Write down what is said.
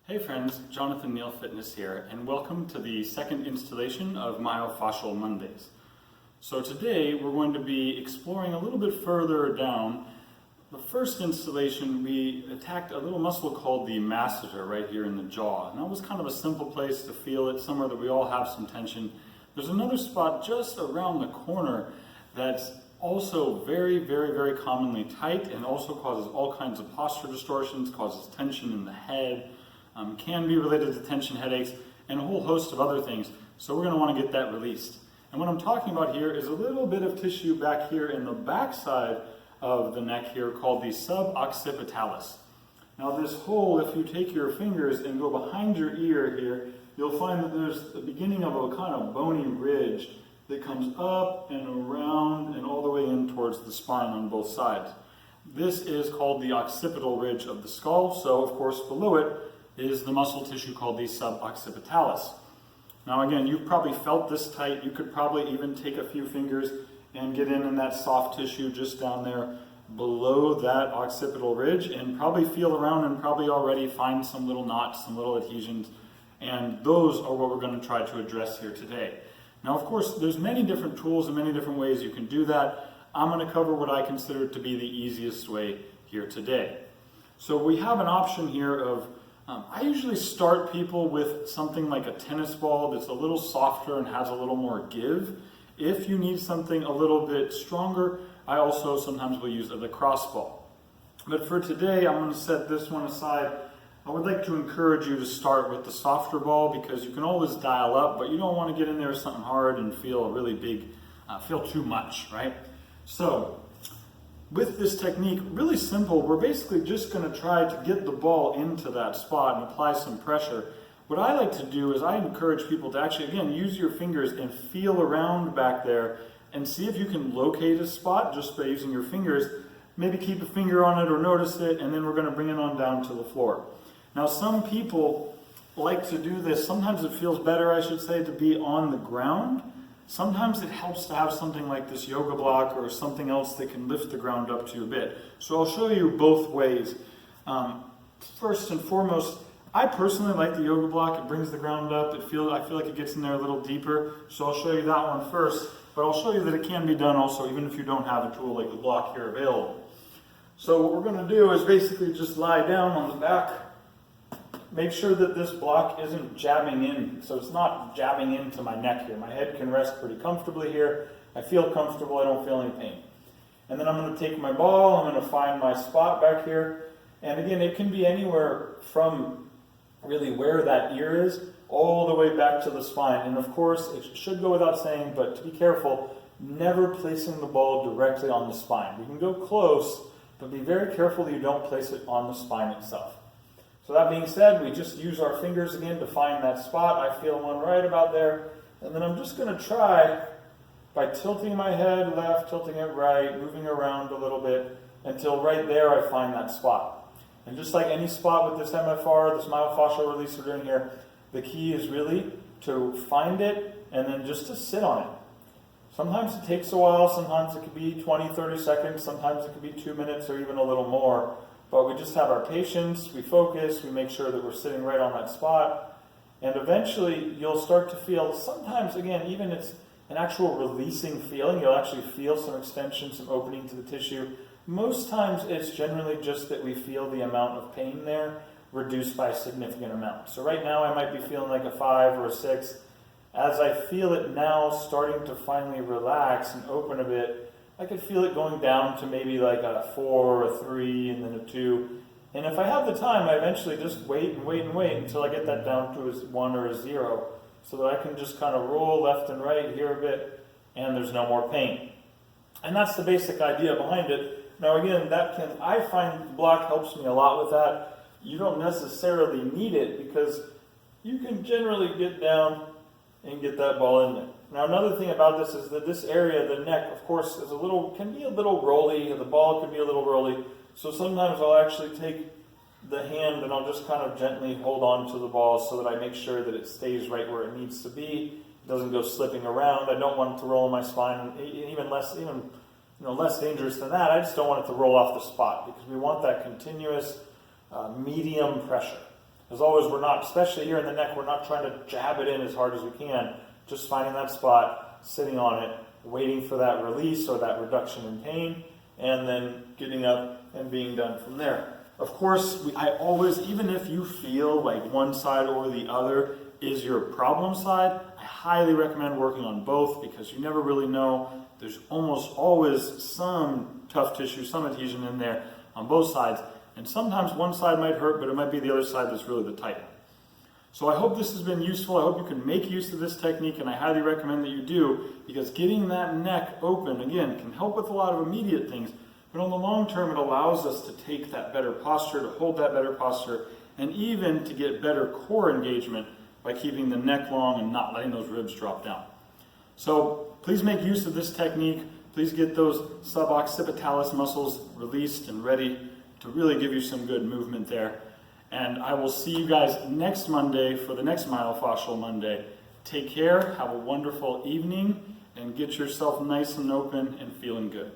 Hey friends, Jonathan Neal Fitness here, and welcome to the second installation of Myofascial Mondays. So today we're going to be exploring a little bit further down. The first installation we attacked a little muscle called the masseter right here in the jaw, and that was kind of a simple place to feel it, somewhere that we all have some tension. There's another spot just around the corner that's also very commonly tight and also causes all kinds of posture distortions, causes tension in the head, can be related to tension headaches, and a whole host of other things. So we're going to want to get that released. And what I'm talking about here is a little bit of tissue back here in the back side of the neck here called the Suboccipitalis. Now this hole, if you take your fingers and go behind your ear here, you'll find that there's the beginning of a kind of bony ridge that comes up and around and all the way in towards the spine on both sides. This is called the occipital ridge of the skull, so of course below it is the muscle tissue called the suboccipitalis. Now again, you've probably felt this tight. You could probably even take a few fingers and get in that soft tissue just down there below that occipital ridge and probably feel around and probably already find some little knots, some little adhesions, and those are what we're going to try to address here today. Now of course, there's many different tools and many different ways you can do that. I'm going to cover what I consider to be the easiest way here today. So we have an option here of I usually start people with something like a tennis ball that's a little softer and has a little more give. If you need something a little bit stronger, I also sometimes will use a lacrosse ball. But for today, I'm going to set this one aside. I would like to encourage you to start with the softer ball because you can always dial up, but you don't want to get in there with something hard and feel a really big, feel too much, right? So with this technique, really simple, we're basically just going to try to get the ball into that spot and apply some pressure. What I like to do is I encourage people to actually, again, use your fingers and feel around back there and see if you can locate a spot just by using your fingers. Maybe keep a finger on it or notice it, and then we're going to bring it on down to the floor. Now, some people like to do this. Sometimes it feels better, I should say, to be on the ground. Sometimes it helps to have something like this yoga block or something else that can lift the ground up to you a bit. So I'll show you both ways. First and foremost, I personally like the yoga block. It brings the ground up. I feel like it gets in there a little deeper. So I'll show you that one first. But I'll show you that it can be done also even if you don't have a tool like the block here available. So what we're going to do is basically just lie down on the back. Make sure that this block isn't jabbing in, so it's not jabbing into my neck here. My head can rest pretty comfortably here. I feel comfortable, I don't feel any pain. And then I'm going to take my ball, I'm going to find my spot back here. And again, it can be anywhere from really where that ear is, all the way back to the spine. And of course, it should go without saying, but to be careful, never placing the ball directly on the spine. We can go close, but be very careful that you don't place it on the spine itself. So that being said, we just use our fingers again to find that spot. I feel one right about there. And then I'm just going to try by tilting my head left, tilting it right, moving around a little bit until right there I find that spot. And just like any spot with this MFR, this myofascial releaser in here, the key is really to find it and then just to sit on it. Sometimes it takes a while, sometimes it could be 20, 30 seconds, sometimes it could be 2 minutes or even a little more. But we just have our patience, we focus, we make sure that we're sitting right on that spot. And eventually you'll start to feel, sometimes again, even it's an actual releasing feeling, you'll actually feel some extension, some opening to the tissue. Most times it's generally just that we feel the amount of pain there reduced by a significant amount. So right now I might be feeling like a 5 or a 6. As I feel it now starting to finally relax and open a bit, I could feel it going down to maybe like a 4 or a 3 and then a 2. And if I have the time, I eventually just wait until I get that down to a 1 or a 0 so that I can just kind of roll left and right here a bit and there's no more pain. And that's the basic idea behind it. Now again, I find the block helps me a lot with that. You don't necessarily need it because you can generally get down and get that ball in there. Now another thing about this is that this area, the neck, of course, can be a little rolly. The ball can be a little rolly. So sometimes I'll actually take the hand and I'll just kind of gently hold on to the ball so that I make sure that it stays right where it needs to be. It doesn't go slipping around. I don't want it to roll in my spine. Even less dangerous than that, I just don't want it to roll off the spot because we want that continuous medium pressure. As always, we're not, especially here in the neck, we're not trying to jab it in as hard as we can. Just finding that spot, sitting on it, waiting for that release or that reduction in pain, and then getting up and being done from there. Of course, I always, even if you feel like one side or the other is your problem side, I highly recommend working on both because you never really know. There's almost always some tough tissue, some adhesion in there on both sides. And sometimes one side might hurt, but it might be the other side that's really the tight one. So I hope this has been useful. I hope you can make use of this technique, and I highly recommend that you do, because getting that neck open, again, can help with a lot of immediate things, but on the long term, it allows us to take that better posture, to hold that better posture, and even to get better core engagement by keeping the neck long and not letting those ribs drop down. So please make use of this technique. Please get those suboccipitalis muscles released and ready to really give you some good movement there. And I will see you guys next Monday for the next Myofascial Monday. Take care, have a wonderful evening, and get yourself nice and open and feeling good.